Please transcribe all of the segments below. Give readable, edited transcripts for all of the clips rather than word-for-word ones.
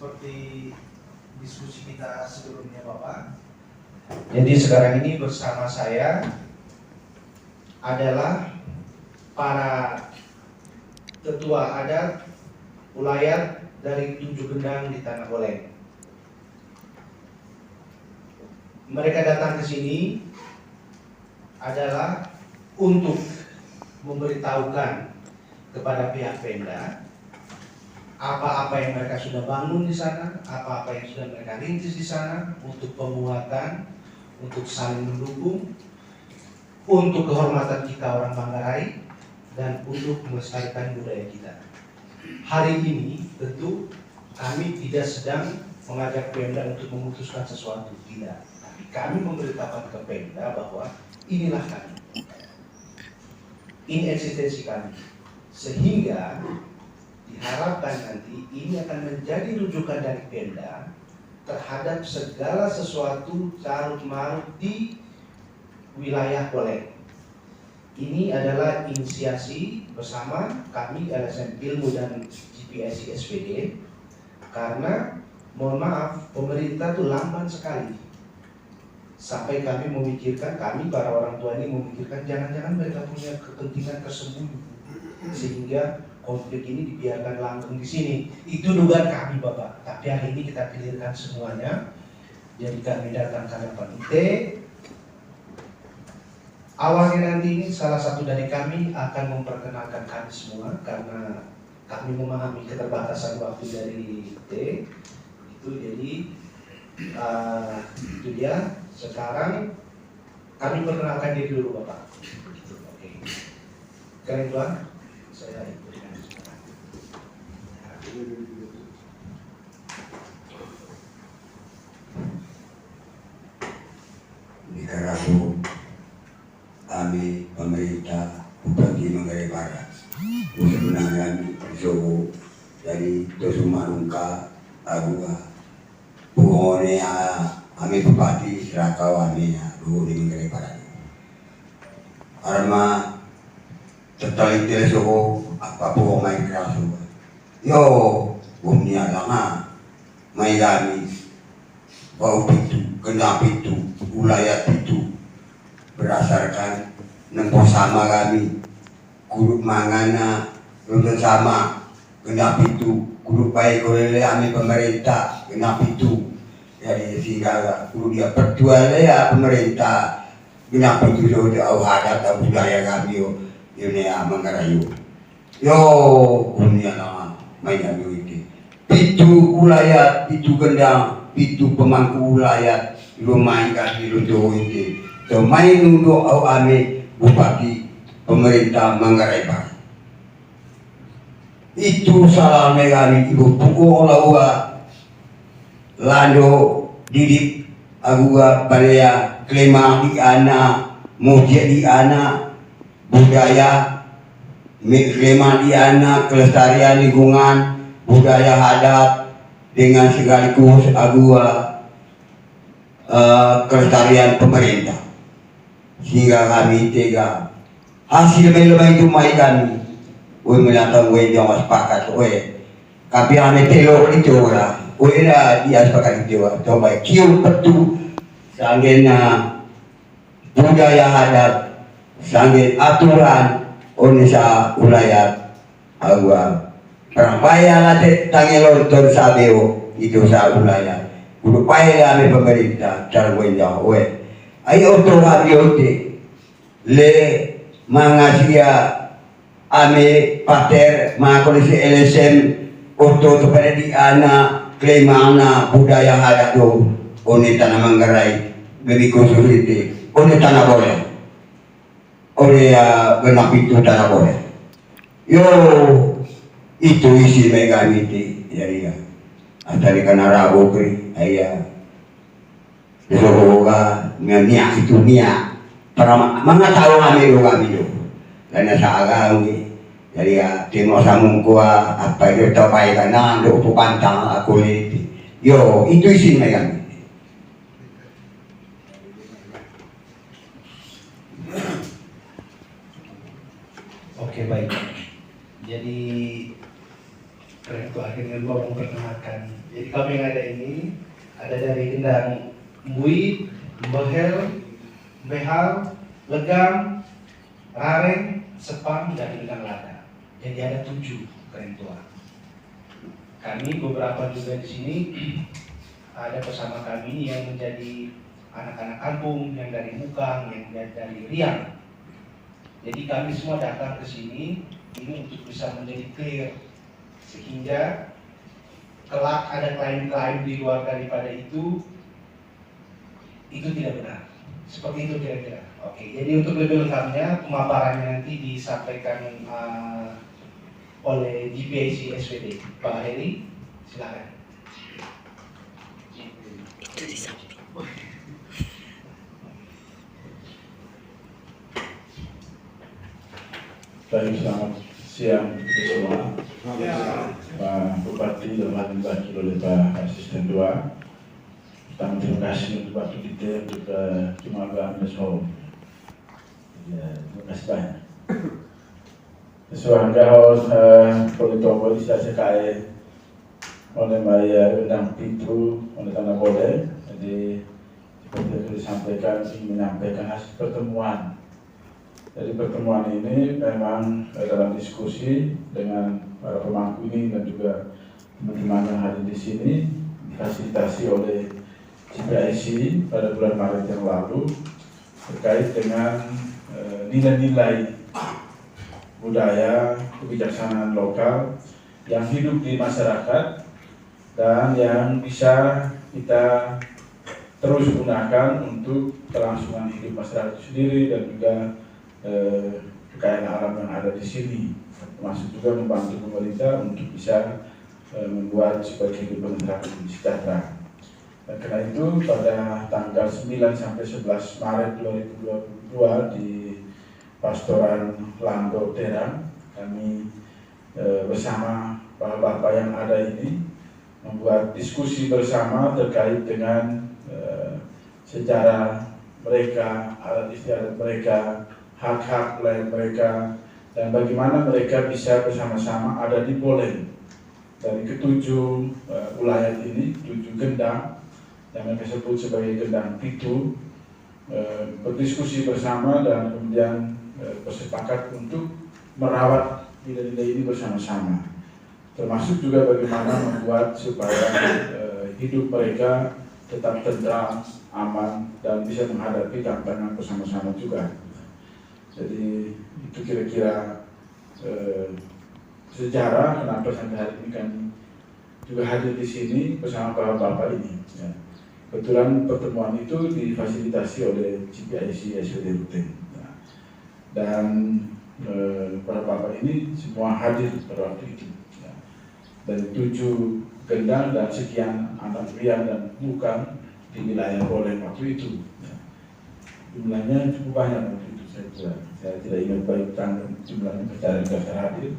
seperti diskusi kita sebelumnya Bapak. Jadi sekarang ini bersama saya adalah para ketua adat ulayat dari 7 gendang di Tanah Boleng. Mereka datang ke sini adalah untuk memberitahukan kepada pihak Pemda apa-apa yang mereka sudah bangun di sana, apa-apa yang sudah mereka rintis di sana untuk penguatan, untuk saling mendukung, untuk kehormatan kita orang Manggarai, dan untuk melestarikan budaya kita. Hari ini tentu kami tidak sedang mengajak Pemda untuk memutuskan sesuatu, tidak. Tapi kami memberitahukan ke Pemda bahwa inilah kami, ini eksistensi kami, sehingga diharapkan nanti ini akan menjadi rujukan dari Pemda terhadap segala sesuatu carut-marut di wilayah Boleng. Ini adalah inisiasi bersama kami LSM Ilmu dan GPSI SPD, karena mohon maaf pemerintah itu lamban sekali. Sampai kami memikirkan, kami para orang tua ini memikirkan jangan-jangan mereka punya kepentingan tersembunyi sehingga konflik ini dibiarkan langgeng di sini. Itu dugaan kami Bapak. Tapi hari ini kita clearkan semuanya. Jadi kami datang ke hadapan IT. Awalnya nanti ini salah satu dari kami akan memperkenalkan kami semua karena kami memahami keterbatasan waktu dari IT. Itu jadi itu dia. Sekarang kami perkenalkan diri dulu Bapak. Oke. Kalian Tuan, saya berikan kesempatan. Nikaragua, kami pemerintah Bupati Manggarai Barat, sebenarnya Jowo dari Tosumanungka, Agua, Buone kami Bupati Serakawane dulu di Manggarai Barat. Karena setelah itu Jowo apa pun main keras yo umnya lama main kami bau itu genap itu ulayat itu berdasarkan nempo sama kami guru mangana lulus sama genap itu guru baik oleh kami pemerintah genap itu jadi sehingga guru dia berdua ya pemerintah genap itu sudah adat budaya kami ini Manggarai yo umnya lama main kami itu pitu ulayat pitu gendang pitu pemangku ulayat lumayan kasih lucu itu so main untuk ame Bupati pemerintah Manggarai Barat itu salah megami ibu pukul lawa lando didik agua balea klema di ana muja di ana budaya klema di ana kelestarian lingkungan budaya adat dengan sekaligus agua kelestarian pemerintah sehingga kami tega hasil melomai itu mai kami melatang jangan sepakat tapi ame telo itu lah lah dia sepakat itu coba kiu petu sanggena budaya adat sanggena aturan onisa ulayat agua perambaya lah tangelo ton sabeo itu sa ulayat kudu payah ame pemerintah cara jauh ayo to habiote le mangasia ame pater makolisi LSM oto kepada di ana klemana budaya adat do one tanah Manggarai gedi khusus itu one tanah Boleng one genap itu tanah Boleng yo itu isi megami itu jadi ya atari kana rabo kri ayah semoga niat itu niat para mga tao kami do karena saagang jadi ya timo samungkua apa itu tapai kana do pupantang aku yo itu isi megan Oke baik. Jadi Rektor akhirnya gua memperkenalkan Jadi kami yang ada ini ada dari Gendang Mbui, Mbehel, Behal, Legam, Rareng, Sepang, dan Gendang Lada. Jadi ada 7 kerentuan. Kami beberapa juga di sini ada bersama kami yang menjadi anak-anak kampung, yang dari Mukang, yang dari Riang. Jadi kami semua datang ke sini ini untuk bisa menjadi clear, sehingga kelak ada klaim-klaim di luar daripada itu tidak benar. Seperti itu kira-kira. Oke, jadi untuk lebih lengkapnya pemaparannya nanti disampaikan oleh GPIC SWD. Pak Heri, silakan. Itu di samping. Baik, selamat siang semua. Pak Bupati dalam hal ini diwakili oleh Pak Asisten 2. Pertama terima kasih untuk waktu kita untuk Jumaga Mesho. Ya, terima kasih banyak. Sesuai harus protokol istirahat kaya oleh Maya Undang Pintu oleh Tanah Boleh. Jadi seperti yang disampaikan ingin menyampaikan hasil pertemuan. Jadi pertemuan ini memang dalam diskusi dengan para pemangku ini dan juga teman-teman yang hadir di sini difasilitasi oleh GPIC pada bulan Maret yang lalu terkait dengan nilai-nilai budaya kebijaksanaan lokal yang hidup di masyarakat dan yang bisa kita terus gunakan untuk kelangsungan hidup masyarakat sendiri dan juga kekayaan alam yang ada di sini, termasuk juga membantu pemerintah untuk bisa membuat supaya kehidupan masyarakat lebih sejahtera. Dan karena itu pada tanggal 9 sampai 11 Maret 2022 di Pastoran Lando Terang kami bersama bapak-bapak yang ada ini membuat diskusi bersama terkait dengan sejarah mereka, adat istiadat mereka, hak-hak lain mereka, dan bagaimana mereka bisa bersama-sama ada di Boleng. Dari ketujuh wilayah ini, 7 gendang yang mereka sebut sebagai gendang pitu, berdiskusi bersama dan kemudian bersepakat untuk merawat nilai-nilai ini bersama-sama. Termasuk juga bagaimana membuat supaya hidup mereka tetap tentram, aman, dan bisa menghadapi tantangan bersama-sama juga. Jadi itu kira-kira sejarah kenapa sampai hari ini kami juga hadir di sini bersama para bapak ini. Ya. Kebetulan pertemuan itu difasilitasi oleh GPIC SWD Ruteng. Ya. Dan para bapak ini semua hadir pada waktu itu. Ya. Dari 7 gendang dan sekian anak Riang dan Mukang di wilayah Boleng waktu itu. Ya. Jumlahnya cukup banyak waktu itu. Saya tidak ingat baik tentang jumlahnya secara daftar hadir.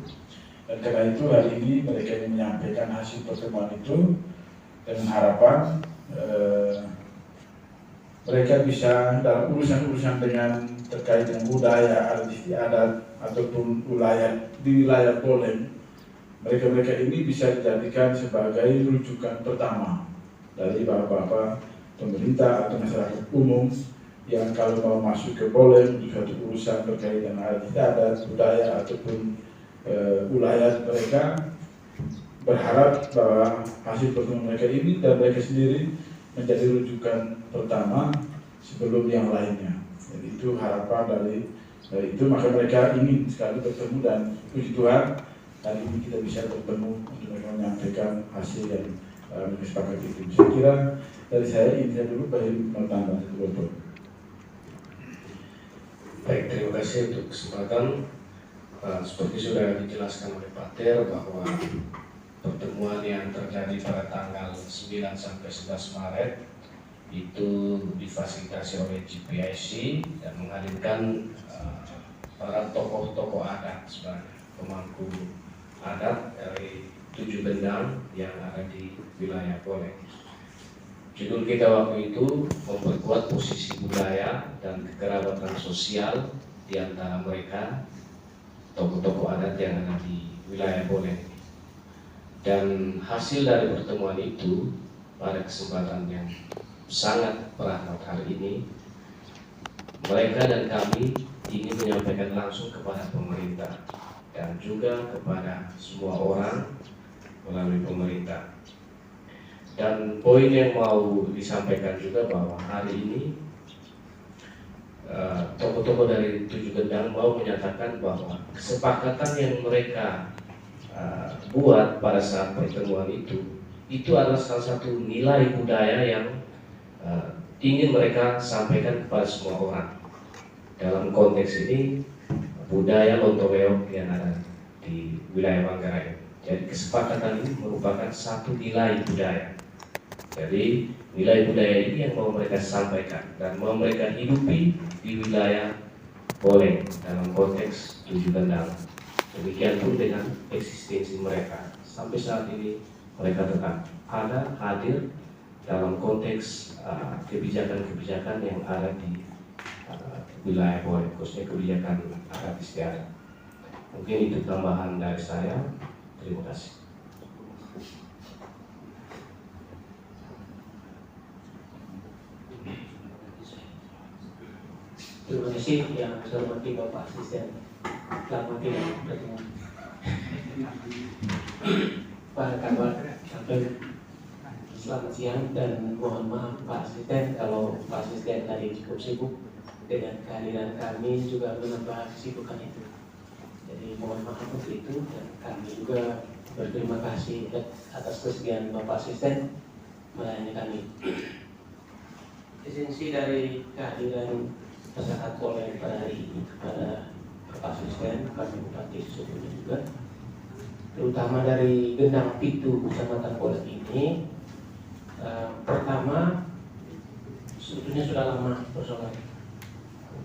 Dan karena itu hari ini mereka ingin menyampaikan hasil pertemuan itu dengan harapan mereka bisa dalam urusan-urusan dengan terkait dengan budaya, adat istiadat ataupun di wilayah Boleng, mereka ini bisa dijadikan sebagai rujukan pertama dari bapak-bapak pemerintah atau masyarakat umum yang kalau mau masuk ke Boleng untuk suatu urusan terkait dengan adat istiadat, budaya ataupun wilayah mereka, berharap bahwa hasil pertemuan mereka ini dan mereka sendiri menjadi rujukan pertama sebelum yang lainnya. Jadi itu harapan dari itu, maka mereka ingin sekali bertemu dan puji Tuhan hari ini kita bisa bertemu untuk mereka menyampaikan hasil yang mereka sepakati itu. Saya kira dari saya ini dulu baru mau tambah satu botol. Baik, terima kasih untuk kesempatan. Seperti sudah dijelaskan oleh Pak Ter bahwa pertemuan yang terjadi pada tanggal 9 sampai 11 Maret itu difasilitasi oleh GPIC dan menghadirkan para tokoh-tokoh adat sebagai pemangku adat dari 7 gendang yang ada di wilayah Boleng. Judul kita waktu itu memperkuat posisi budaya dan kekerabatan sosial di antara mereka tokoh-tokoh adat yang ada di wilayah Boleng. Dan hasil dari pertemuan itu pada kesempatan yang sangat berahmat hari ini, mereka dan kami ingin menyampaikan langsung kepada pemerintah dan juga kepada semua orang melalui pemerintah. Dan poin yang mau disampaikan juga bahwa hari ini tokoh-tokoh dari Tujuh Gendang mau menyatakan bahwa kesepakatan yang mereka buat pada saat pertemuan itu adalah salah satu nilai budaya yang ingin mereka sampaikan kepada semua orang. Dalam konteks ini budaya Lontoweok yang ada di wilayah Manggarai. Jadi kesepakatan ini merupakan satu nilai budaya. Jadi nilai budaya ini yang mau mereka sampaikan dan mau mereka hidupi di wilayah Boleng dalam konteks Tujuh Gendang. Demikian pun dengan eksistensi mereka. Sampai saat ini mereka tetap ada, hadir dalam konteks kebijakan-kebijakan yang ada di wilayah Boleng, khususnya kebijakan adat istiadat. Mungkin itu tambahan dari saya. Terima kasih. Terima kasih yang saya hormati Bapak Asisten. Selamat tidak bertemu. Pak kabar sampai selamat siang dan mohon maaf Pak Asisten kalau Pak Asisten tadi cukup sibuk dengan kehadiran kami juga menambah kesibukan itu. Jadi mohon maaf untuk itu dan kami juga berterima kasih atas kesediaan Bapak Asisten melayani kami. Esensi dari kehadiran masyarakat Boleng pada hari ini kepada Bapak Asisten, kami Bupati sesungguhnya juga, terutama dari Gendang Pitu Kecamatan Boleng ini, pertama sebetulnya sudah lama persoalan,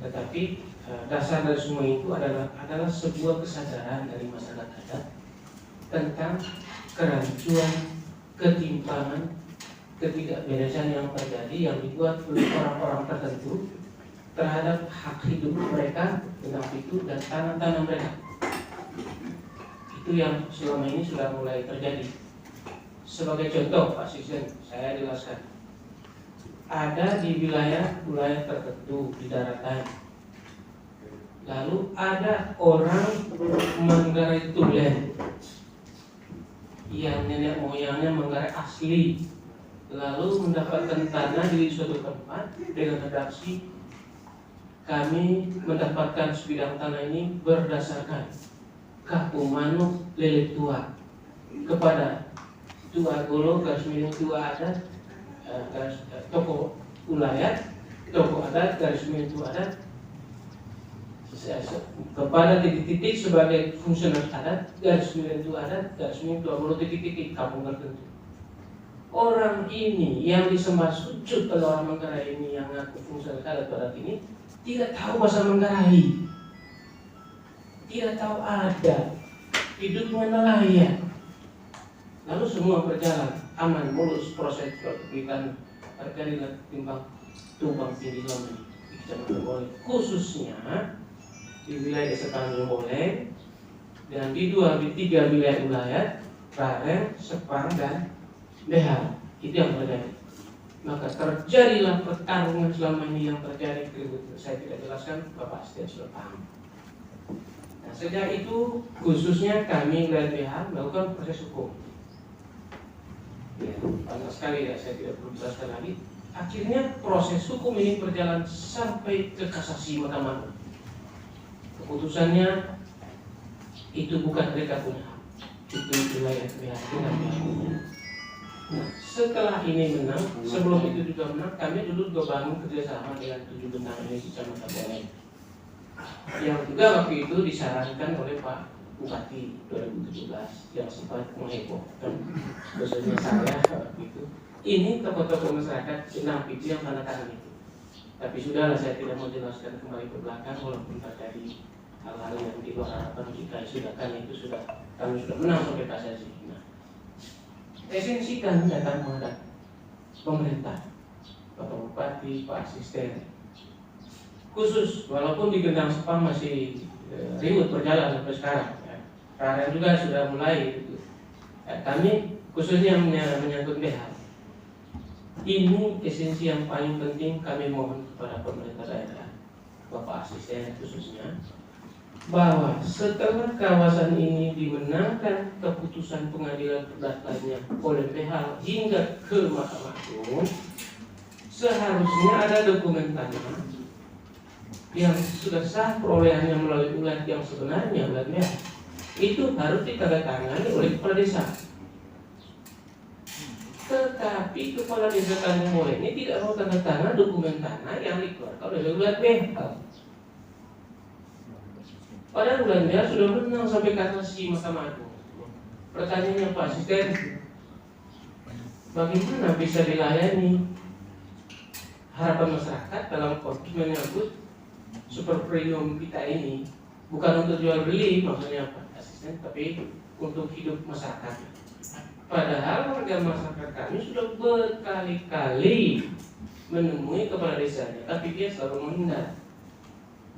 tetapi dasar dari semua itu adalah sebuah kesadaran dari masyarakat adat tentang kerancuan, ketimpangan, ketidakberesan yang terjadi yang dibuat oleh orang-orang tertentu terhadap hak hidup mereka, Gendang Pitu dan tanah-tanah mereka. Itu yang selama ini sudah mulai terjadi. Sebagai contoh, Pak Asisten, saya jelaskan. Ada di wilayah tertentu di daratan. Lalu ada orang Manggarai Tulen yang nenek moyangnya Manggarai asli, lalu mendapatkan tanah di suatu tempat dengan redaksi kami mendapatkan sebidang tanah ini berdasarkan Kampung Manuk Lele Tua kepada Tua Golo garis miring Tua Adat tokoh ulayat, tokoh adat garis miring Tua Adat kepada titik-titik sebagai fungsionaris adat garis miring Tua Adat garis miring Tua Golo titik-titik kampung tertentu. Orang ini yang disembah sujud oleh orang Manggarai ini yang ngaku fungsionaris adat Tua Adat ini tidak tahu bahasa Manggarai, tidak tahu adat, hidupnya nelayan. Lalu semua berjalan aman, mulus proses perbuatan terjadi timbang tumbang tinggi selama ini di Kecamatan Boleng, khususnya di wilayah Desa Tanjung Boleng dan di tiga wilayah Rareng, Sepang dan Behar. Itu yang terjadi. Maka terjadilah pertarungan selama ini yang terjadi. Saya tidak jelaskan, Bapak Asisten sudah paham. Nah, sejak itu khususnya kami wilayah Behar melakukan proses hukum. Ya, pantas sekali ya, saya tidak perlu jelaskan lagi. Akhirnya proses hukum ini berjalan sampai ke kasasi Mahkamah. Keputusannya itu bukan mereka punya hak, itu wilayah Behar dengan punya. Nah, setelah ini menang, sebelum itu juga menang, kami dulu juga bangun kerjasama dengan Tujuh Gendang ini di Kecamatan Boleng, yang juga waktu itu disarankan oleh Pak Bupati 2017 yang sempat menghebohkan khususnya saya waktu itu. Ini tokoh-tokoh masyarakat Gendang Pitu yang tanda tangan itu. Tapi sudahlah, saya tidak mau jelaskan kembali ke belakang walaupun terjadi hal-hal yang di luar harapan kita. Kami sudah menang sampai kasasi. Nah, esensi kami datang menghadap pemerintah, Bapak Bupati, Pak Asisten, khusus walaupun di Gendang Sepang masih ribut berjalan sampai sekarang. Ya. Rareng juga sudah mulai gitu. Kami khususnya menyangkut BH, ini esensi yang paling penting kami mohon kepada pemerintah daerah, Bapak Asisten khususnya, bahwa setelah kawasan ini dimenangkan keputusan pengadilan perdatanya oleh BH hingga ke Mahkamah Agung, seharusnya ada dokumen tanah yang sudah sah perolehannya melalui ulat yang sebenarnya ulat BH itu harus ditandatangani oleh kepala desa. Tetapi kepala desa Tanjung Molen ini tidak mau tanda tangan dokumen tanah yang dikeluarkan oleh ulat BH. Padahal ulat BH sudah menang sampai kasasi Mahkamah Agung. Pertanyaannya Pak Asisten, bagaimana bisa dilayani harapan masyarakat dalam konteks menyambut super premium kita ini, bukan untuk jual beli maksudnya Pak Asisten, tapi untuk hidup masyarakat. Padahal warga masyarakat kami sudah berkali-kali menemui kepala desanya, tapi dia selalu menghindar.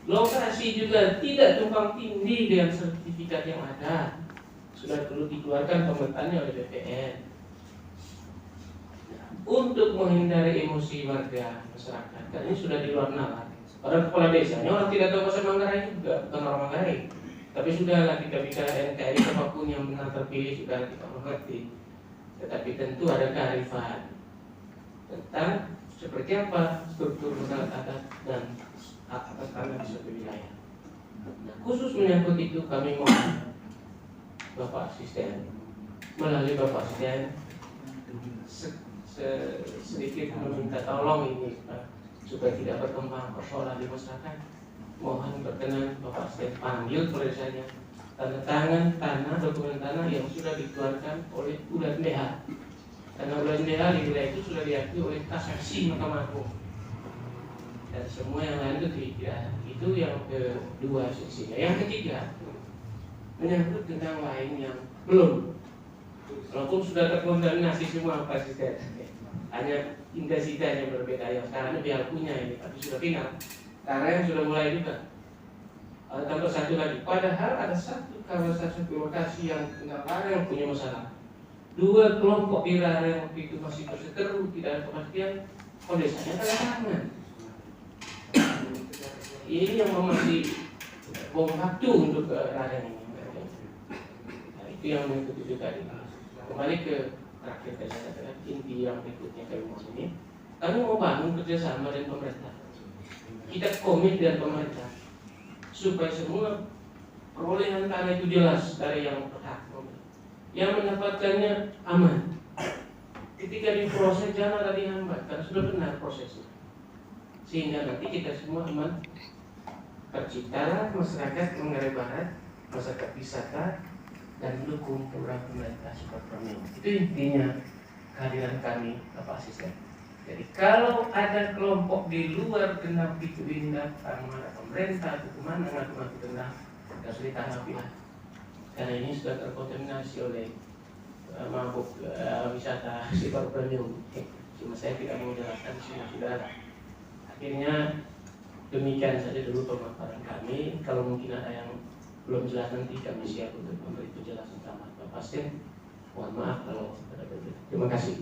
Lokasi juga tidak tumpang tindih dengan sertifikat yang ada, sudah perlu dikeluarkan pemetaannya oleh BPN. Untuk menghindari emosi warga masyarakat, karena ini sudah di luar nalar. Orang kepala desanya orang tidak tahu bahasa Manggarai juga, bukan orang Manggarai. Tapi sudahlah kita bicara NKRI, apapun yang benar terpilih sudah kita mengerti. Tetapi tentu ada kearifan tentang seperti apa struktur masyarakat adat dan hak atas tanah di suatu wilayah. Nah, khusus menyangkut itu kami mohon Bapak Asisten, melalui Bapak Asisten sedikit meminta tolong ini supaya tidak berkembang persoalan di masyarakat. Mohon berkenan Bapak Asisten panggil kepala desanya, tanda tangan tanah, dokumen tanah yang sudah dikeluarkan oleh ulat BH. Karena ulat BH di wilayah itu sudah diakui oleh kasasi Mahkamah Agung. Dan semua yang lain itu tidak. Itu yang kedua sisinya. Yang ketiga, menyangkut tentang lain yang belum, walaupun sudah terkontaminasi semua Pak Asisten, hanya intensitasnya berbeda. Yang sekarang dia punya ini, tapi sudah final. Karena yang sudah mulai juga. Tambah satu lagi, padahal ada satu kawasan, satu lokasi yang yang punya masalah. Dua kelompok di yang waktu itu masih berseteru, tidak ada kepastian, desanya tanda tangan. Ini yang masih bom waktu untuk ladang ini. Nah, itu yang mengikuti juga ini. Kembali ke terakhir tadi saya katakan, inti yang berikutnya kami mau ini, kami mau bangun kerjasama dengan pemerintah. Kita komit dengan pemerintah supaya semua perolehan tanah itu jelas dari yang berhak, yang mendapatkannya aman. Ketika diproses jangan ada dihambat, karena sudah benar prosesnya, sehingga nanti kita semua aman. Terciptalah masyarakat Manggarai Barat, masyarakat wisata, dan mendukung program pemerintah super premium. Itu intinya kehadiran kami Bapak Asisten. Jadi kalau ada kelompok di luar genap itu datang mana pemerintah atau kemana ngaku-ngaku genap, harus ditanggapi lah. Karena ini sudah terkontaminasi oleh mabuk wisata super premium. Cuma saya tidak mau jelaskan semua sudah. Akhirnya demikian saja dulu pemaparan kami. Kalau mungkin ada yang belum jelas nanti kami siap untuk memberi penjelasan tambahan. Bapak Asisten, mohon maaf kalau ada berbeda. Terima kasih.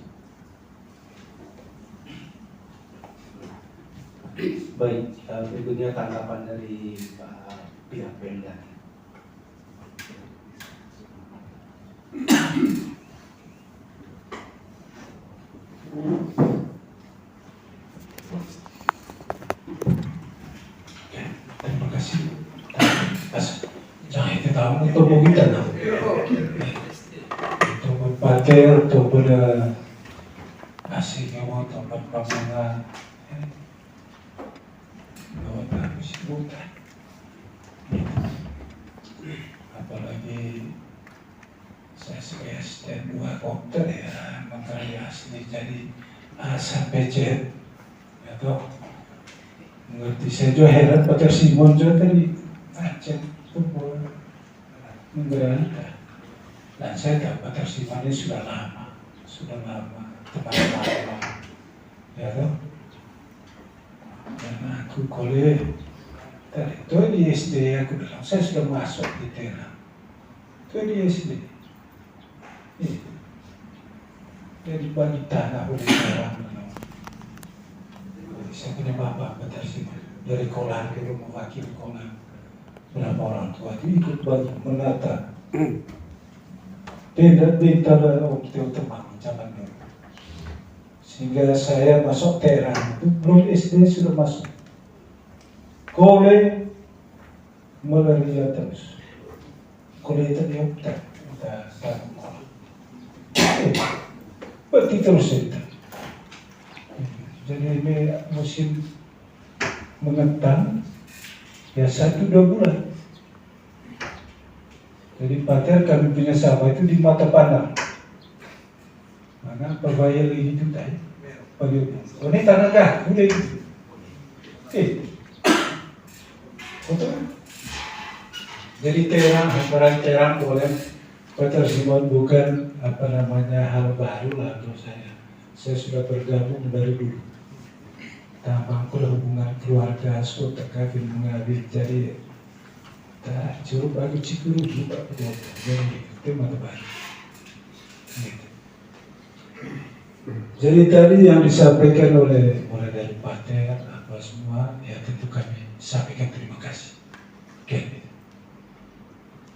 Baik, berikutnya tanggapan dari pihak Pemda. Terima kasih. Jangan kita tahu untuk kita nak. Untuk berpakai, untuk berasing mau tempat pasangan. Apalagi saya sebagai asisten 2 kopter ya, Manggarai asli jadi sampai jet ya toh mengerti. Saya juga heran Pak Simon juga tadi Aceh itu Manggarai dan saya tahu Pak Simon ini sudah lama teman lama ya toh. Dan aku kuliah tadi itu di SD, aku bilang saya sudah masuk di Tera itu di SD. Jadi bagi tanah oleh orang. Saya punya bapak Petersima dari Kolan ke rumah wakil Kolan. Berapa orang tua itu ikut bagi menata. Tidak bintang waktu teman zaman dulu. Sehingga saya masuk Teheran itu belum SD sudah masuk. Kole malaria terus. Kole itu dia tak sekolah. Berarti terus itu. Jadi ini musim mengetang ya 1-2 bulan. Jadi pater kami punya sawah itu di mata pandang. Mana berbahaya lagi itu tadi. Oh ini tanah kah? Udah itu. Betul. Jadi terang boleh Pater Simon bukan hal baru lah untuk saya. Saya sudah bergabung dari dulu. Tambahku hubungan keluarga, suatu kafir mengalir jadi tak cukup bagi cikuru juga betul. Jadi itu mata baik. Jadi tadi yang disampaikan oleh mulai dari Pater apa semua ya tentu kami sampaikan terima kasih. Oke.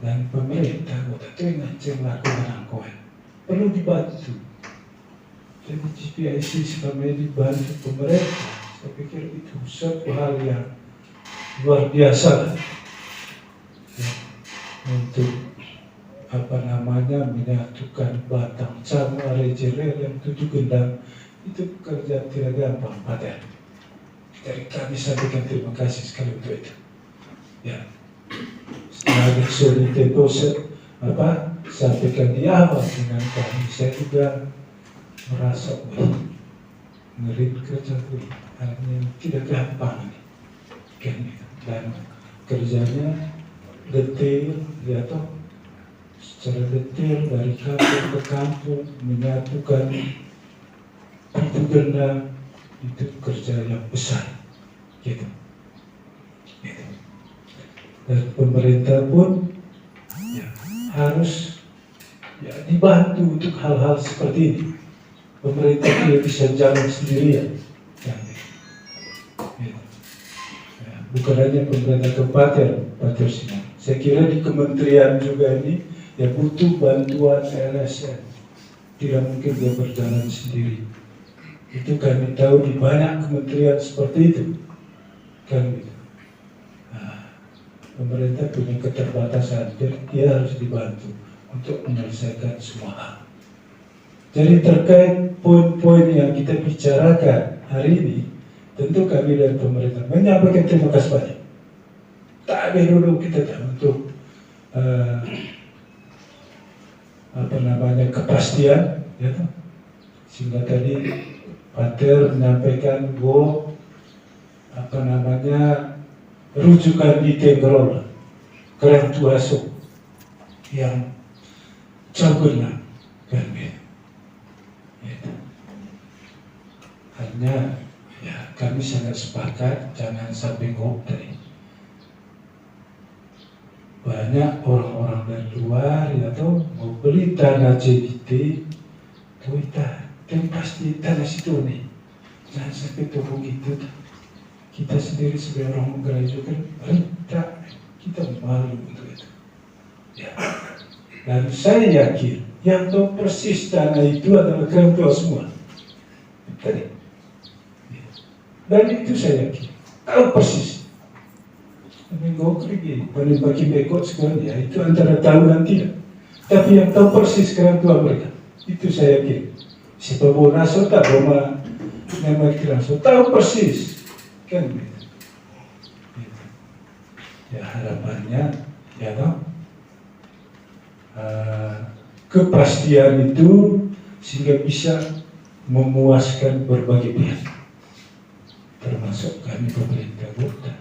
Dan pemerintah kota itu yang melakukan angkuhan perlu dibantu. Jadi GPIC selama ini dibantu pemerintah. Saya pikir itu suatu hal yang luar biasa ya, untuk menyatukan batang sama rejeler yang 7 gendang itu kerja tidak gampang Pater. Dari kami sampaikan terima kasih sekali untuk itu. Ya, setelah sulit itu sampaikan di awal dengan kami, saya juga merasa ngeri kerja itu artinya tidak gampang ini kan, dan kerjanya detail ya toh, secara detail dari kampung ke kampung menyatukan itu genda itu kerja yang besar gitu. Dan pemerintah pun ya, harus ya, dibantu untuk hal-hal seperti ini. Pemerintah tidak bisa jalan sendirian. Ya. Ya, bukan hanya pemerintah Pater Simon. Saya kira di kementerian juga ini ya butuh bantuan LSM. Tidak mungkin dia berjalan sendiri. Itu kami tahu di banyak kementerian seperti itu. Kan gitu. Pemerintah punya keterbatasan, jadi dia harus dibantu untuk menyelesaikan semua hal. Jadi terkait poin-poin yang kita bicarakan hari ini, tentu kami dari pemerintah menyampaikan terima kasih banyak. Tak ada dulu kita untuk kepastian, ya toh. Sehingga tadi Pater menyampaikan bahwa rujukan di Tenggorola Kerang Tuaso yang campurnya kan gitu. Hanya ya kami sangat sepakat jangan sampai tadi. Banyak orang-orang dari luar ya toh mau beli tanah JBT kita pasti tanah situ nih. Jangan sampai tuh begitu. Kita sendiri sebagai orang Manggarai juga rentak, kita malu untuk itu. Ya. Dan saya yakin yang tahu persis tanah itu adalah Kerang Tua semua. Tadi. Dan itu saya yakin tahu persis. Minggu pergi, bagi bekok sekarang ya itu antara tahu dan tidak. Tapi yang tahu persis Kerang Tua mereka, itu saya yakin. Si Pebonaso tak Roma nama Kerang Tua tahu persis. Kan gitu. Ya harapannya ya toh kepastian itu sehingga bisa memuaskan berbagai pihak termasuk kami pemerintah kota.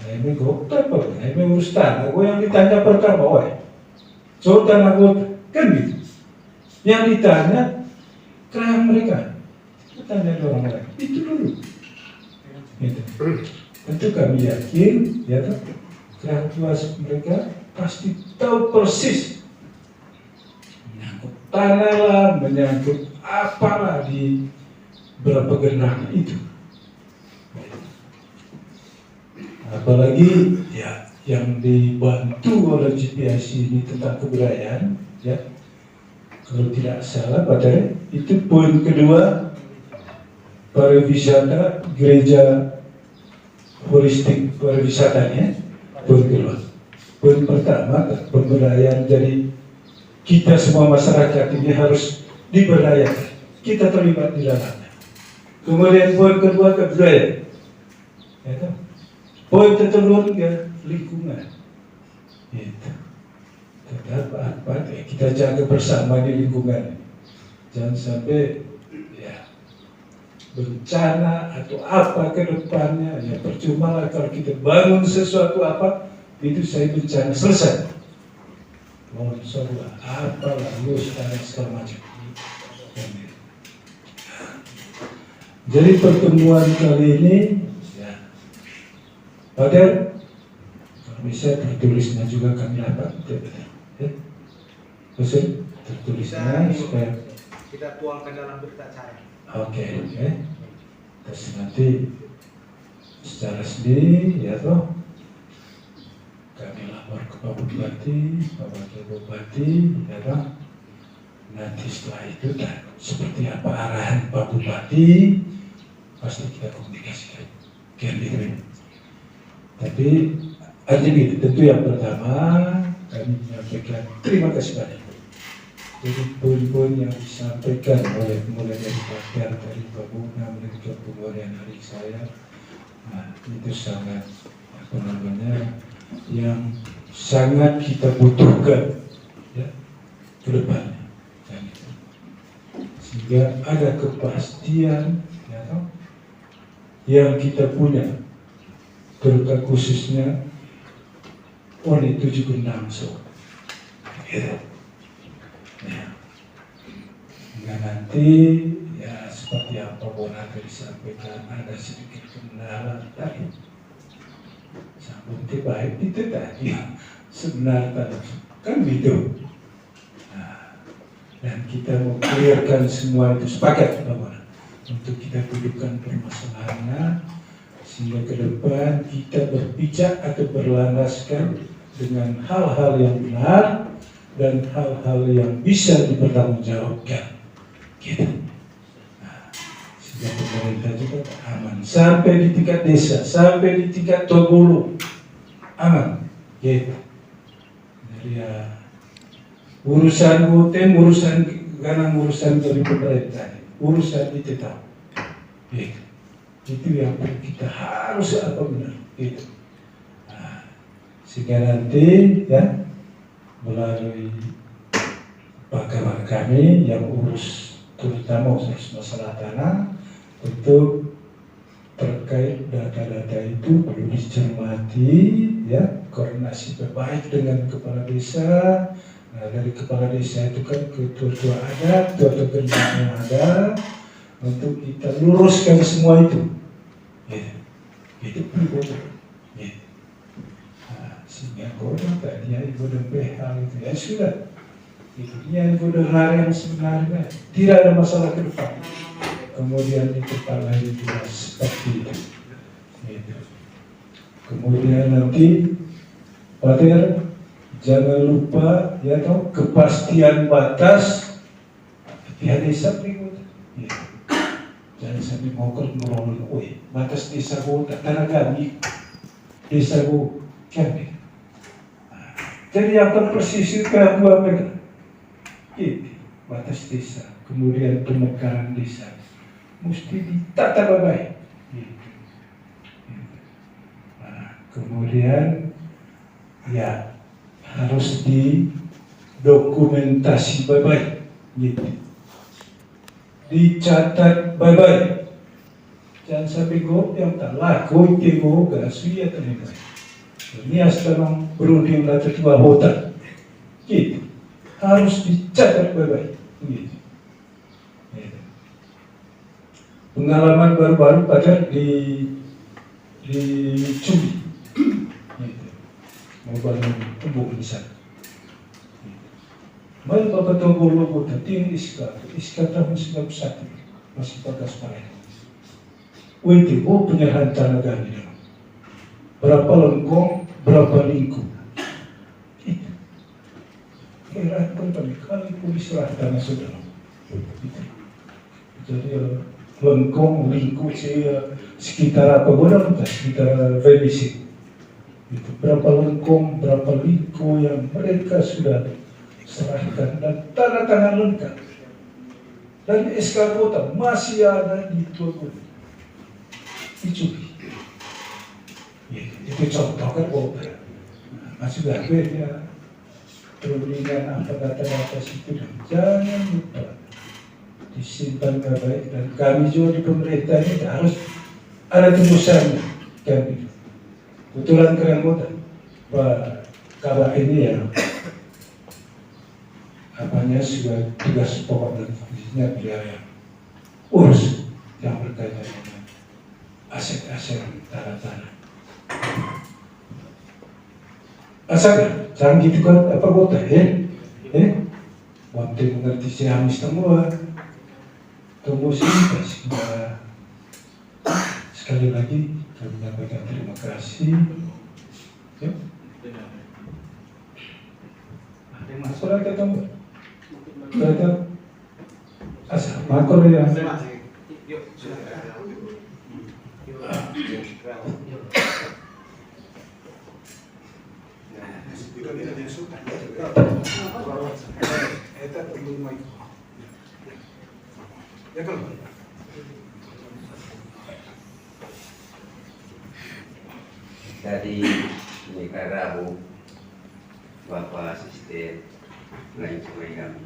Ini kota apa? Ini urus tanah. Gue yang ditanya pertama, soal tanah kota kan gitu. Yang ditanya kerang mereka, tanya orang lain itu dulu. Gitu. Tentu kami yakin ya Kerang Tua mereka pasti tahu persis tanah lah, menyangkut apalah di berapa genang itu. Apalagi ya yang dibantu oleh GPS ini tentang kebudayaan, ya kalau tidak salah pada itu poin kedua, pariwisata gereja holistik pariwisatanya poin kedua. Poin pertama pemberdayaan, jadi kita semua masyarakat ini harus diberdayakan, kita terlibat di dalamnya. Kemudian poin kedua kebudayaan, ya, poin ketiga lingkungan. Itu. Tetap apa? Kita jaga bersama di lingkungan. Jangan sampai ya bencana atau apa ke depannya. Ya percuma lah kalau kita bangun sesuatu apa itu saya bencana selesai. Longsor lah, apalah, lus dan segala macam. Jadi pertemuan kali ini padahal kalau bisa tertulisnya juga kami dapat, ya. Terus tertulisnya supaya kita tuangkan dalam berita acara. oke, ya. Terus nanti secara sendiri, ya toh, kami lapor ke Pak Bupati, Pak Wakil Bupati, ya toh. Nanti setelah itu, seperti apa arahan Pak Bupati, pasti kita komunikasikan. Gitu. Tapi artinya tentu yang pertama kami menyampaikan terima kasih banyak. Jadi poin-poin yang disampaikan mulai dari Pak dari Pak Buna, melanjutkan kemudian dari saya, nah itu sangat apa namanya yang sangat kita butuhkan ya ke depannya. Sehingga ada kepastian ya, yang kita punya, terutama khususnya oleh 76 so. Ya. Ya. Hingga nanti ya seperti apa Bona tadi disampaikan ada sedikit kendala tadi. Sambung baik itu tadi sebenarnya kan gitu. Nah, dan kita mau clearkan semua itu sepakat bahwa untuk kita dudukkan permasalahannya sehingga ke depan kita berpijak atau berlandaskan dengan hal-hal yang benar dan hal-hal yang bisa dipertanggungjawabkan. Gitu. Nah, sehingga pemerintah juga aman sampai di tingkat desa, sampai di tingkat Togolo aman. Gitu. Jadi ya urusan UTM, urusan dari pemerintah, urusan itu tahu. Gitu. Itu yang kita harus apa benar itu. Nah, sehingga nanti ya melalui pakar kami yang urus terutama urus masalah tanah, tentu terkait data-data itu perlu dicermati ya, koordinasi terbaik dengan kepala desa. Nah, dari kepala desa itu kan ketua adat, ketua gendang ada. Untuk kita luruskan semua itu, itu perlu, nah, sehingga kodam tadinya ibu dan PH itu ya sudah, itu dia ibu dan hari yang sebenarnya tidak ada masalah ke depan. Kemudian di kepala itu juga seperti itu. Kemudian nanti, Pater, jangan lupa ya toh kepastian batas pihak desa berikut. Jangan sampai ngokol ngurung, batas desa bu tanah kami, desa bu kami. Jadi akan persisir ke dua mereka. Itu batas desa, kemudian pemekaran desa, mesti ditata baik. Kemudian ya harus didokumentasi baik, gitu. Dicatat baik-baik. Jangan sampai go yang tak laku itu go gasu ya terima. Ini asal berunding lah ketua hotel. Gitu. Harus dicatat baik-baik. Gitu. Pengalaman baru-baru pada di Cumi. Gitu. Mau bangun tembok di sana. May papatunggulo ko dating iska tahun 91 masih bagas mereka. Witi, penyahan talaga nila. Berapa lengkong, berapa lingkung. Kailangan ko kali po diserahkan na saudara. Jadi lengkong, lingkung sekitar apa bulan, sekitar revisi. Itu berapa lengkong, berapa lingkung yang mereka sudah serahkan dan tanda tangan lengkap. Dan SK kota masih ada di Tuan dicuri. Ya, itu contoh kan kota. Masih ada ya. Perundingan apa data-data situ dan jangan lupa disimpan baik dan kami juga di pemerintah ini harus ada tembusannya kami. Kebetulan keren kota Pak Kabak ini ya apanya sebagai tugas pokok dan fungsinya biaya urus yang berkaitan dengan aset-aset tanah-tanah. Asalnya, jangan gitu kan apa kota waktu mengerti si Hamis semua tunggu sih sekali lagi kami menyampaikan terima kasih ya. Ada yang masuk lagi ketemu kita asal makor ya Dari Nicaragua, Bapak Asisten lain sungai kami.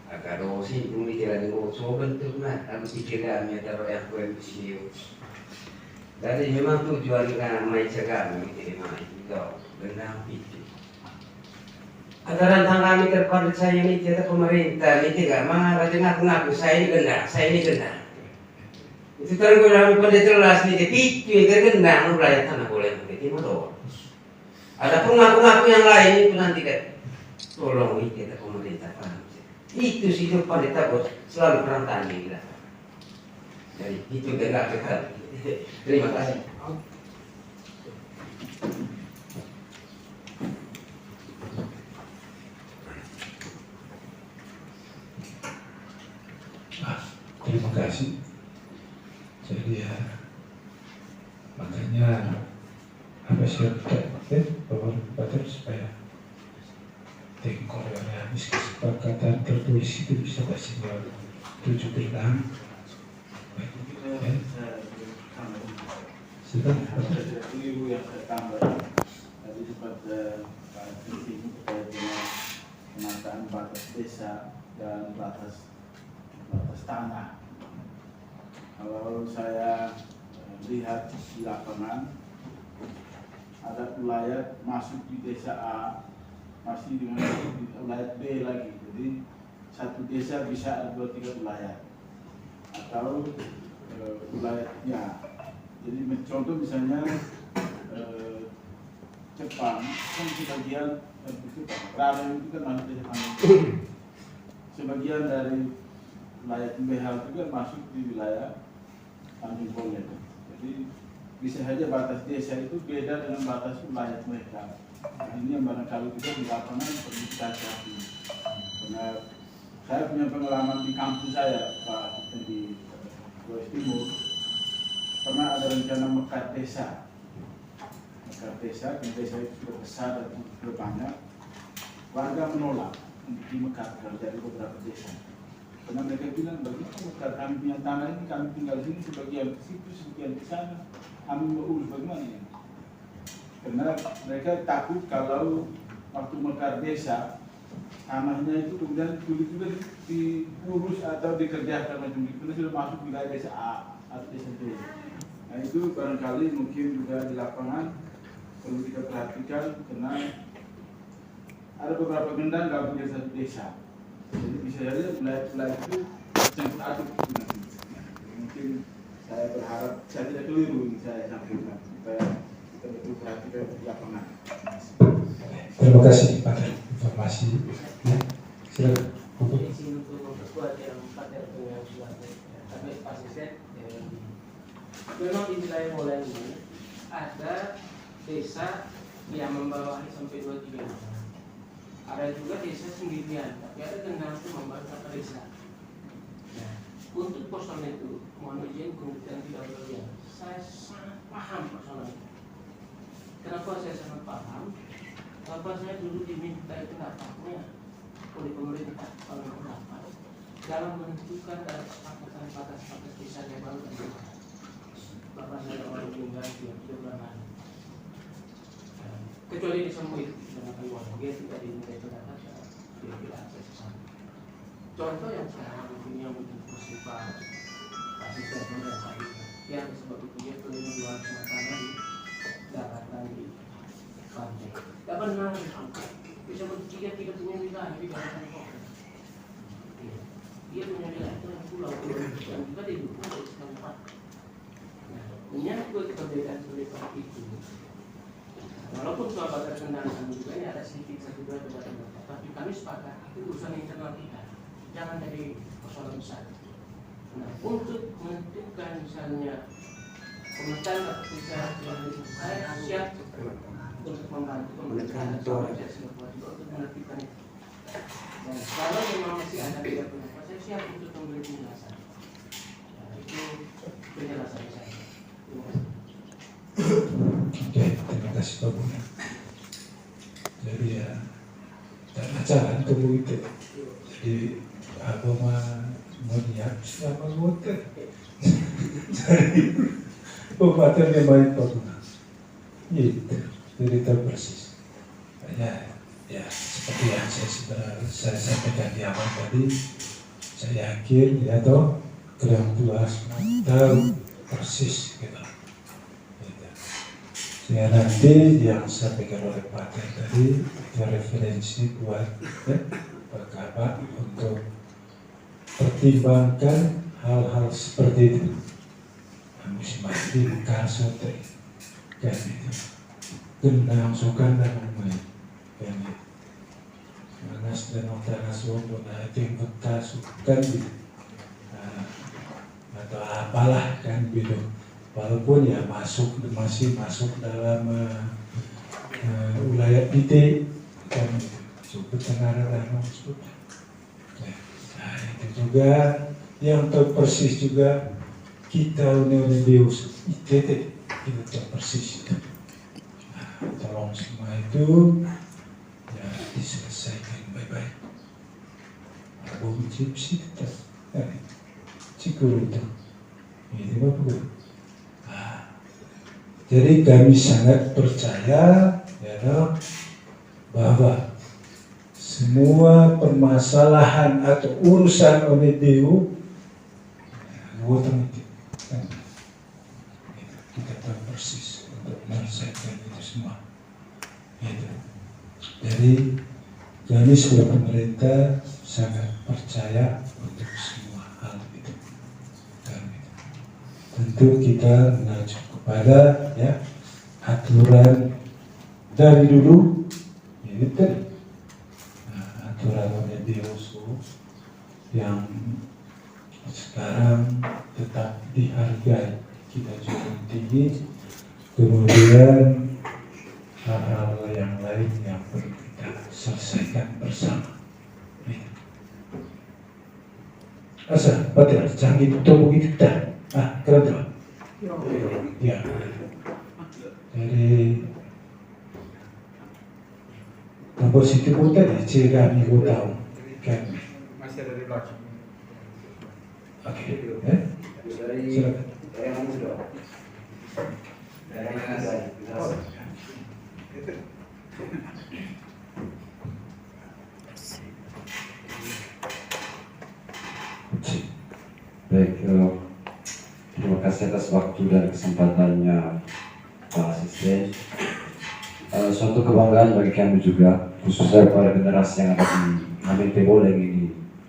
Agar sih kami jalan ko so bentuk na ang pikiran niya taruh yang kuen siu. Dari memang tujuan may kami diterima itu benar itu. Adaran kami terpercaya ini kita pemerintah ini tidak mengarahkan ngaku-ngaku saya ini gendang. Itu terus kami pada jelas nih picu itu gendang mulai tanah boleh begitu motor. Ada pun ngaku-ngaku yang lain itu nanti kan tolong ini kita pemerintah paham. Itu sih itu pendeta bos selalu perantanya kita. Jadi itu enggak kekal. Terima kasih. Terima kasih. Jadi ya makanya apa sih bahwa batas supaya tengkol yang habis kesepakatan tertulis itu bisa bersinyal 7 bulan. Sudah. Keliru yang saya tambah tadi sempat disinggung terkait dengan penataan batas desa dan batas tanah. Kalau saya lihat di lapangan ada wilayah masuk di desa A masih dengan wilayah B lagi, jadi satu desa bisa ada 2-3 wilayah atau wilayahnya. Jadi contoh misalnya Jepang kan sebagian Rara itu kan masuk desa Tanjung, sebagian dari wilayah Behal juga masuk di wilayah Tanjung Pole. Jadi bisa saja batas desa itu beda dengan batas wilayah mereka. Nah, ini yang barangkali kita di lapangan perlu kita hati. Karena saya punya pengalaman di kampung saya, Pak, di Flores Timur, pernah ada rencana mekat desa. Mekat desa, dan desa itu sudah besar dan sudah banyak. Warga menolak untuk dimekat dari beberapa desa. Karena mereka bilang, bagaimana mekat kami punya tanah ini, kami tinggal di sini, sebagian ke situ, sebagian ke sana, kami mau urus bagaimana ini? Karena mereka takut kalau waktu mekar desa tanahnya itu kemudian sulit juga diurus atau dikerjakan macam itu karena sudah masuk wilayah desa A atau desa B. Nah itu barangkali mungkin juga di lapangan perlu kita perhatikan karena ada beberapa gendang nggak punya satu desa. Jadi bisa saja wilayah itu campur aduk nanti. Mungkin saya berharap saya tidak keliru ini saya sampaikan supaya kita betul perhatikan di lapangan. Terima kasih pada informasi. Ya, silakan. memang di wilayah Mola ini ada desa yang membawahi sampai 2-3 orang. Ada juga desa sendirian, tapi ada kendala itu membawa satu desa. Nah, untuk personel itu, mohon izin kemudian tidak berlebihan. Saya sangat paham personel itu. Kenapa saya sangat paham? Karena saya dulu diminta itu pendapatnya oleh pemerintah oleh pendapat dalam menentukan dan kesepakatan batas-batas desa yang baru dan baru. Bapak saya orang meninggal dia tidak pernah. Kecuali di semua itu dengan keluar dia tidak diminta pendapat, dia tidak akses ke sana. Contoh yang sekarang mungkin yang bersifat asisten pemerintah itu, yang sebab itu dia perlu jual semacamnya di daratan di pantai. Tidak benar bisa dia tidak punya wilayah di daratan kota. Dia punya wilayah itu pulau yang juga didukung oleh setempat. Menyangkut perbedaan seperti itu. Walaupun soal batas kendaraan juga ini ada sedikit satu dua perbedaan, tapi kami sepakat itu urusan internal kita. Jangan jadi persoalan besar. Nah, untuk menentukan misalnya pemetaan atau bisa saya siap untuk membantu pemerintahan untuk menertibkan itu. Dan kalau memang masih ada tidak pendapat, saya siap untuk memberi penjelasan. Nah, itu penjelasan saya. Terima kasih. Oke, terima kasih Pak Buna. Jadi ya, dan acara tunggu itu. Jadi aku mau niat sama motor. Jadi pembatalnya main Pak Buna. Gitu, jadi tahu persis. Ya seperti yang saya sampaikan di awal tadi, saya yakin ya toh orang tua semua tahu persis gitu. Ya nanti yang disampaikan oleh Pak Ter tadi itu referensi buat Pak Kabak untuk pertimbangkan hal-hal seperti itu. Mesti mati bukan sote kan itu. Kendang sukan dan umai kan itu. Manas dan otara suku nah itu yang betah sukan gitu. Atau apalah kan gitu. Walaupun ya masih masuk dalam wilayah titik kan cukup tengaran dan maksud. Nah itu juga yang tahu persis juga kita Union Deus titik kita tahu persis itu. Nah, tolong semua itu ya diselesaikan baik-baik. Aku mencipsi kita, cikur itu, ini apa? Jadi kami sangat percaya ya, bahwa semua permasalahan atau urusan ONEDEU kita tahu persis untuk menyelesaikan itu semua. Gitu. Jadi kami sebagai pemerintah sangat percaya untuk semua hal itu. Tentu kita mengacu kepada ya aturan dari dulu ini tadi aturan ONEDEU yang sekarang tetap dihargai kita cukup tinggi, kemudian hal-hal yang lain yang perlu kita selesaikan bersama. Asa, betul, canggih betul begitu tak? Keren tak? Ya, dari nomor situ pun tadi cerita minggu tahu kan? Masih ada di belakang. Oke, Dari silakan. yang muda. Dari yang Baik, terima kasih atas waktu dan kesempatannya Pak Asisten. Suatu kebanggaan bagi kami juga, khususnya pada generasi yang ada di Amin Boleng ini,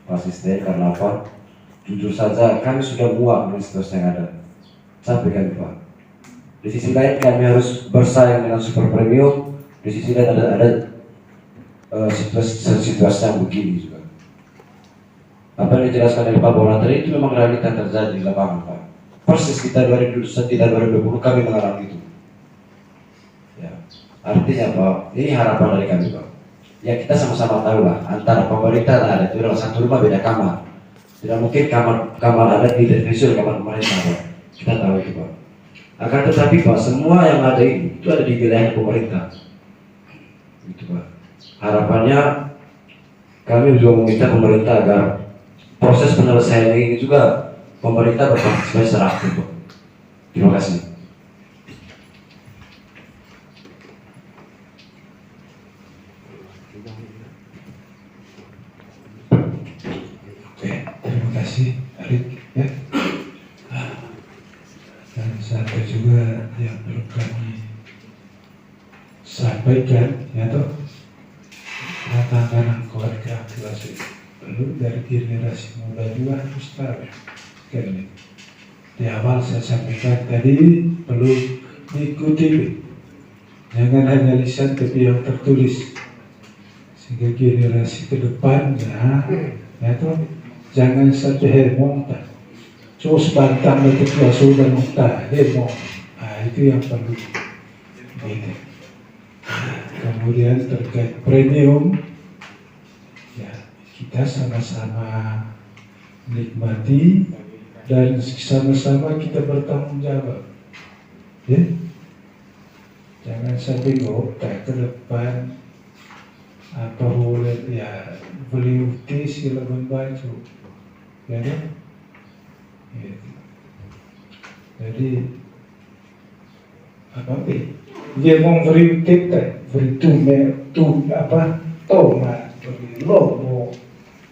Pak Asisten. Karena apa? Jujur saja kami sudah muak dengan situasi yang ada. Capek kami Pak. Di sisi lain kami harus bersaing dengan super premium. Di sisi lain ada situasi yang begini juga. Apa yang dijelaskan oleh Pak Bola tadi itu memang realita terjadi di lapangan Pak. persis kita 2020 kami mengalami itu. Ya, artinya Pak, ini harapan dari kami Pak. Ya kita sama-sama tahu lah, antara pemerintah dan adat itu dalam satu rumah beda kamar. Tidak mungkin kamar adat diintervensi oleh kamar pemerintah Pak. Kita tahu itu Pak. Akan tetapi Pak, semua yang ada itu ada di wilayah pemerintah. Itu Pak. Harapannya kami juga meminta pemerintah agar proses penyelesaian ini juga pemerintah berpartisipasi secara aktif Pak. Terima kasih. Oke, terima kasih Arik ya. Dan satu juga yang perlu kami sampaikan ya toh, tantangan keluarga kelas perlu dari generasi muda juga harus tahu ya. Kan, di awal saya sampaikan tadi perlu diikuti, jangan hanya lisan tapi yang tertulis, sehingga generasi ke depannya ya toh jangan sampai heboh tak. Terus bantang untuk kelas dan tak heboh. Nah, itu yang perlu. Gitu. Kemudian terkait premium, ya kita sama-sama menikmati dan sama-sama kita bertanggung jawab. Ya, jangan sampai gopek ke depan apa boleh ya beli uti sila baju, ya kan? Gitu. Jadi apa sih? Dia mau beri tete, beri tomat, beri logo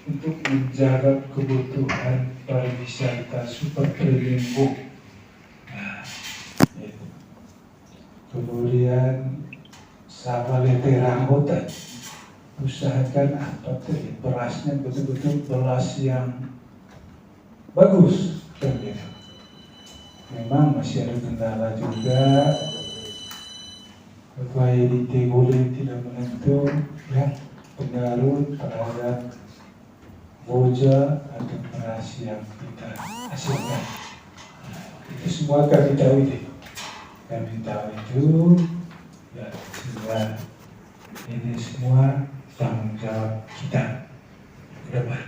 untuk menjaga kebutuhan pariwisata super premium. Nah, itu. Kemudian sama letera anggota, usahakan apa tuh berasnya betul-betul beras yang bagus, kan gitu. Memang masih ada kendala juga. Kualitas boleh tidak menentu ya, pengaruh terhadap boja atau beras yang kita hasilkan. Nah, itu semua kami tahu itu. Kami tahu itu ya, sehingga ini semua tanggung jawab kita ke depan.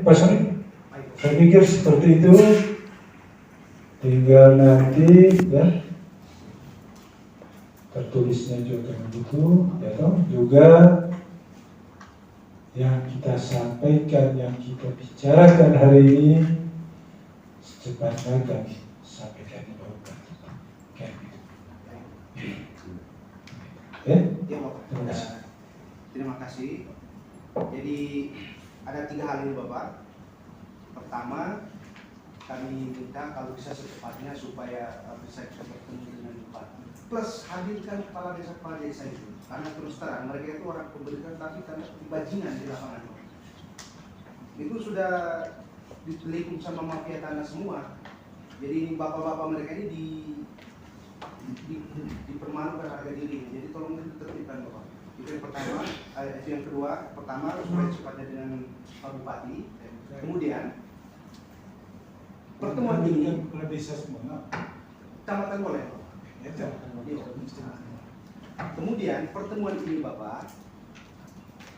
Pak Soni, saya pikir seperti itu. Tinggal nanti ya tertulisnya juga begitu, ya toh juga yang kita sampaikan, yang kita bicarakan hari ini secepatnya kami sampaikan di bawah kayak gitu. Ya, terima kasih. Terima kasih. Jadi ada 3 hal ini Bapak. Pertama, kami minta kalau bisa secepatnya supaya bisa bertemu dengan Bupati. Plus hadirkan kepala desa itu. Karena terus terang mereka itu orang pemberikan tapi karena bajingan di lapangan. Itu sudah ditelikung sama mafia tanah semua. Jadi bapak-bapak mereka ini dipermalukan harga diri. Jadi tolong ditertibkan Bapak. Itu yang pertama. Itu yang kedua. Pertama supaya cepatnya dengan Pak Bupati. Kemudian pertemuan ini desa semua. Kecamatan boleh. Kemudian pertemuan ini Bapak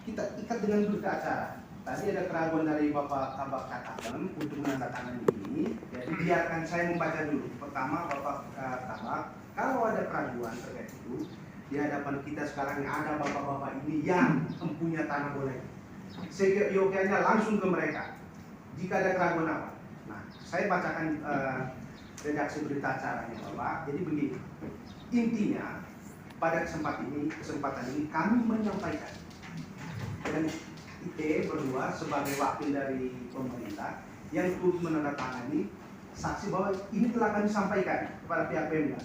kita ikat dengan berita acara. Tadi ada keraguan dari Bapak Kabak katakan untuk menandatangani ini. Jadi biarkan saya membaca dulu. Pertama Bapak Kabak, kalau ada keraguan terkait itu di hadapan kita sekarang ada bapak-bapak ini yang mempunyai tanah boleh. Seyogianya langsung ke mereka. Jika ada keraguan apa? Nah, saya bacakan redaksi berita acaranya Bapak. Jadi begini, intinya pada kesempatan ini kami menyampaikan dan IT berdua sebagai wakil dari pemerintah yang turut menandatangani saksi bahwa ini telah kami sampaikan kepada pihak Pemda.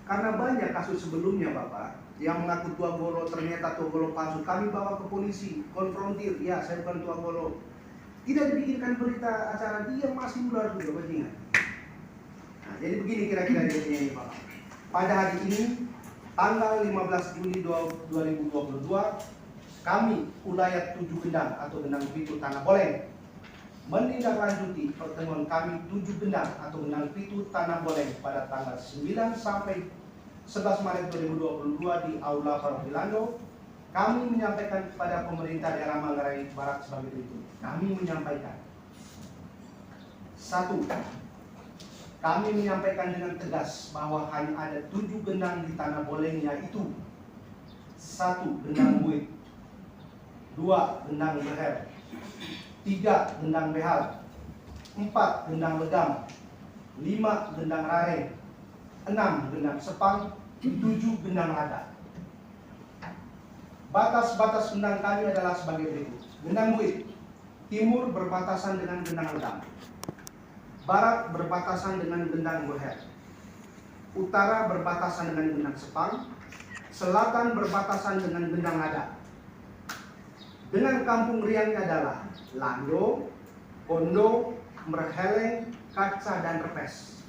Karena banyak kasus sebelumnya Bapak yang mengaku tua golo ternyata tua golo palsu, kami bawa ke polisi, konfrontir, ya saya bukan tua golo. Tidak dibikinkan berita acara, dia masih ular juga bajingan. Nah, jadi begini kira-kira ini Bapak. Pada hari ini tanggal 15 Juli 2022 kami Ulayat 7 Gendang atau Gendang Pitu Tanah Boleng menindaklanjuti pertemuan kami 7 gendang atau gendang pitu Tanah Boleng pada tanggal 9 sampai 11 Maret 2022 di Aula Parapilando. Kami menyampaikan kepada pemerintah daerah Manggarai Barat sebagai berikut. Kami menyampaikan: 1. Kami menyampaikan dengan tegas bahwa hanya ada 7 gendang di Tanah Boleng, yaitu 1. Gendang buit, 2. Gendang beher, 3. Gendang behal, 4. Gendang legam, 5. Gendang rareng, 6. Gendang sepang, 7. Gendang lada. Batas-batas gendang kami adalah sebagai berikut. Gendang buit, timur berbatasan dengan gendang legam, barat berbatasan dengan gendang beher, utara berbatasan dengan gendang sepang, selatan berbatasan dengan gendang lada. Dengan kampung riangnya adalah Lando, Kondo, Merheleng, Kaca, dan Repes.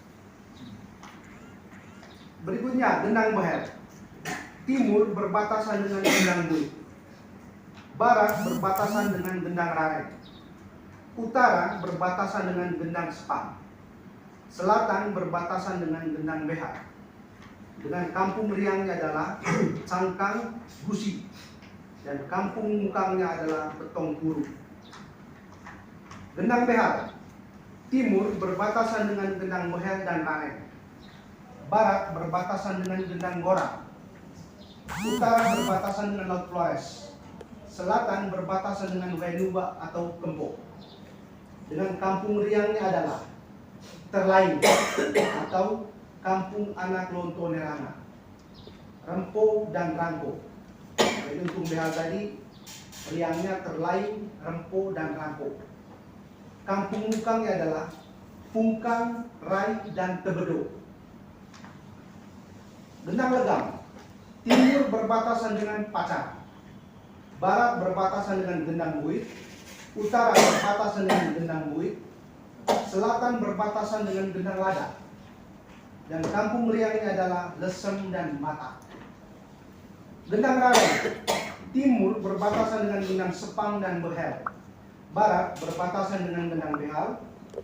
Berikutnya gendang beher, timur berbatasan dengan gendang buit, barat berbatasan dengan gendang rareng, utara berbatasan dengan gendang sepang, selatan berbatasan dengan gendang behar. Dengan kampung riangnya adalah Cangkang, Gusi, dan kampung mukangnya adalah Betong Puru. Gendang behar, timur berbatasan dengan gendang beher dan rareng, barat berbatasan dengan gendang gorang, utara berbatasan dengan Laut Flores, selatan berbatasan dengan Wenuba atau Kempo. Dengan kampung riangnya adalah Terlain atau Kampung Anak Lonto Nerana, Rempo, dan Rangko. Jadi untuk behal tadi riangnya Terlain, Rempo, dan Rangko. Kampung mukangnya adalah Pungkang, Rai, dan Tebedo. Gendang legam, timur berbatasan dengan Pacar, barat berbatasan dengan gendang buit, utara berbatasan dengan gendang buit, selatan berbatasan dengan gendang lada. Dan kampung riangnya adalah Lesem dan Mata. Gendang rareng, timur berbatasan dengan gendang sepang dan beher, barat berbatasan dengan gendang behal,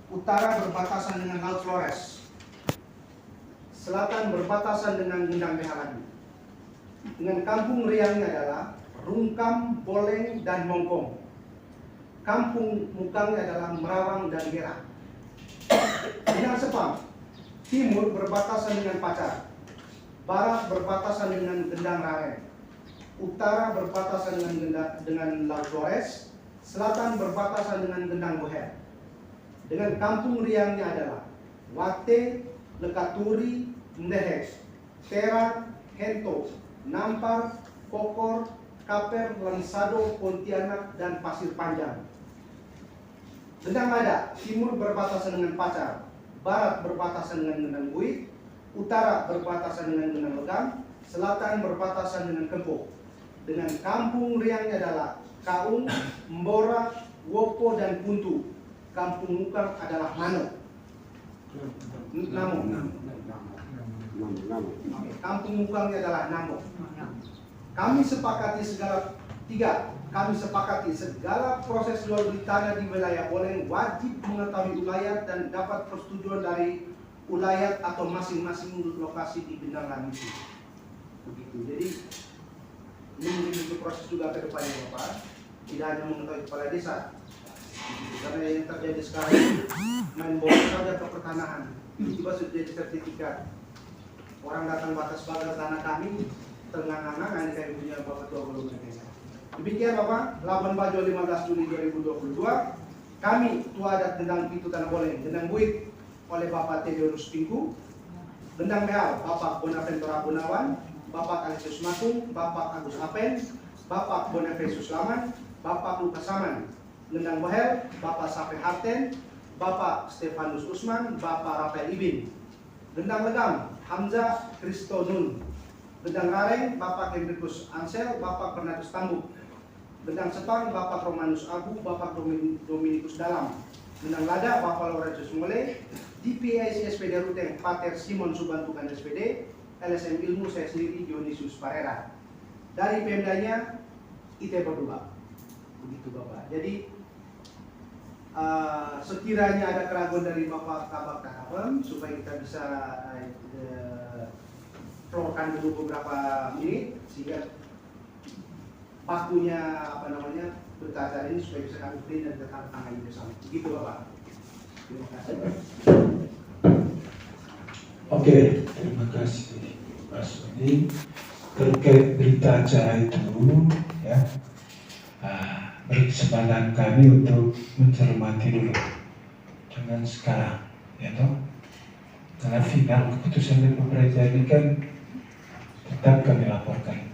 utara berbatasan dengan Laut Flores, selatan berbatasan dengan gendang behal lagi. Dengan kampung riangnya adalah Rungkam, Boleng, dan Mongkong. Kampung mukangnya adalah Merawang dan Gerah. Gendang sepang, timur berbatasan dengan Pacar, barat berbatasan dengan gendang rareng, utara berbatasan dengan Laut Flores, selatan berbatasan dengan gendang beher. Dengan kampung riangnya adalah Wate, Lekaturi, Ndehek, Tera, Hento, Nampar, Kokor, Kaper, Lansado, Pontianak, dan Pasir Panjang. Gendang lada, timur berbatasan dengan Pacar, barat berbatasan dengan gendang buit, utara berbatasan dengan gendang legam, selatan berbatasan dengan Kempo. Dengan kampung riangnya adalah Kaung, Mbora, Wopo, dan Puntu. Kampung mukang adalah Namo. Kampung mukangnya adalah Namo. Kami sepakati segala proses jual beli tanah di wilayah Boleng wajib mengetahui ulayat dan dapat persetujuan dari ulayat atau masing-masing lokasi di Binangan itu. Begitu. Jadi ini menjadi proses juga ke depannya Bapak. Tidak hanya mengetahui kepala desa. Karena yang terjadi sekarang main bola saja ke pertanahan. Tiba-tiba sudah jadi sertifikat. Orang datang batas pagar tanah kami, tengah-tengah kayak punya Bapak Tua belum desa. Demikian Bapak, 8 Bajo 15 Juli 2022, kami Tua Adat Gendang Pitu Tanah Boleng, Gendang Buit oleh Bapak Teodorus Pingku, Gendang Behal Bapak Bonaventura Gunawan, Bapak Alexis Matung, Bapak Agus Apen, Bapak Bonifacius Laman, Bapak Lukas Saman. Gendang Behel Bapak Sape Harten, Bapak Stefanus Usman, Bapak Rafael Ibin. Gendang Legam Hamzah Kristo Nun. Gendang Rareng Bapak Hendrikus Ansel, Bapak Bernardus Tambuk. Gendang Sepang Bapak Romanus Abu, Bapak Dominikus Dalam. Gendang Lada Bapak Laurentius Mole. DPIC SPD Ruteng Pater Simon Subantukan SPD. LSM Ilmu saya sendiri Dionysius Parera. Dari Pemdanya IT berdua. Begitu Bapak. Jadi sekiranya ada keraguan dari Bapak Kabak Kakapem supaya kita bisa keluarkan dulu beberapa menit sehingga waktunya berita acara ini supaya bisa kami print dan tangani bersama. Begitu Bapak. Terima kasih. Oke, terima kasih Pak Sudi. Terkait berita acara itu, ya, beri kesempatan kami untuk mencermati dulu dengan sekarang, ya toh. Karena final keputusan dari pemerintah ini kan tetap kami laporkan.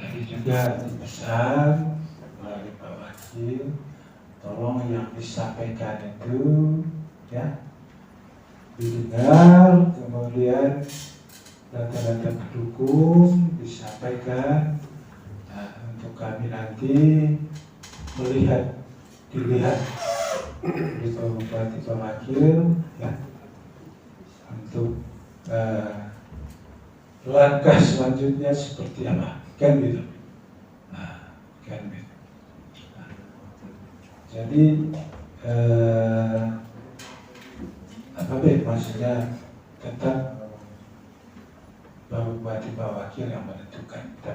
Tadi juga dipesan melalui Pak Wakil, tolong yang disampaikan itu, ya, didengar, kemudian data-data pendukung disampaikan untuk kami nanti dilihat di Pak Bupati, Pak Wakil, ya, untuk langkah selanjutnya seperti apa, kan gitu. Kan gitu. Jadi maksudnya tetap Pak Bupati, Pak Wakil yang menentukan kita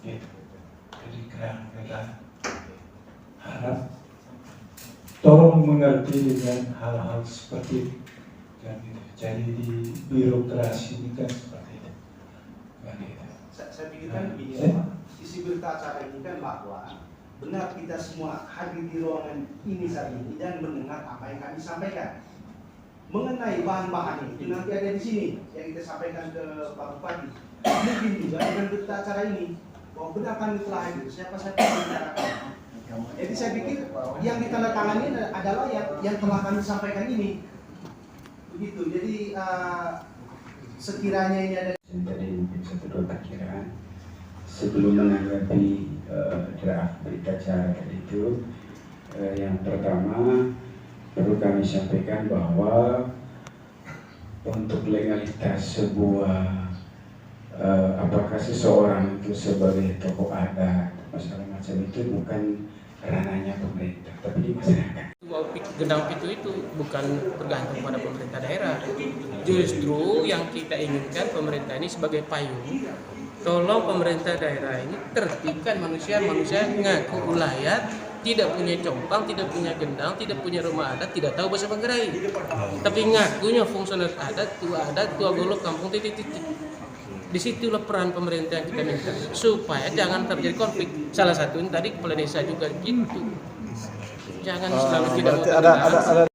gitu. Jadi kita harap tolong mengerti dengan hal-hal seperti itu. Kan gitu. Jadi di birokrasi ini kan seperti itu. Kan gitu. Saya pikirkan begini, isi berita acara ini kan bahwa benar kita semua hadir di ruangan ini saat ini dan mendengar apa yang kami sampaikan. Mengenai bahan-bahan itu nanti ada di sini yang kita sampaikan ke Pak Bupati. Mungkin juga dengan berita acara ini bahwa benar kami telah hadir, siapa saja yang membicarakan. Jadi saya pikir yang ditandatangani adalah yang telah kami sampaikan ini. Begitu. Jadi sekiranya ini ada. Tadi mungkin satu dua perkiraan sebelum menanggapi draft berita acara tadi itu, yang pertama perlu kami sampaikan bahwa untuk legalitas sebuah apakah seseorang itu sebagai tokoh adat masalah macam itu bukan ranahnya pemerintah tapi di masyarakat. Gendang Pitu itu bukan tergantung pada pemerintah daerah. Justru yang kita inginkan pemerintah ini sebagai payung. Tolong pemerintah daerah ini tertibkan manusia ngaku ulayat, tidak punya compang, tidak punya gendang, tidak punya rumah adat, tidak tahu bahasa Manggarai. Tapi ngakunya fungsionaris adat, tua golok, kampung titik. Disitulah peran pemerintah yang kita minta supaya jangan terjadi konflik. Salah satunya tadi kepala desa juga gitu. Jangan selalu tidak mau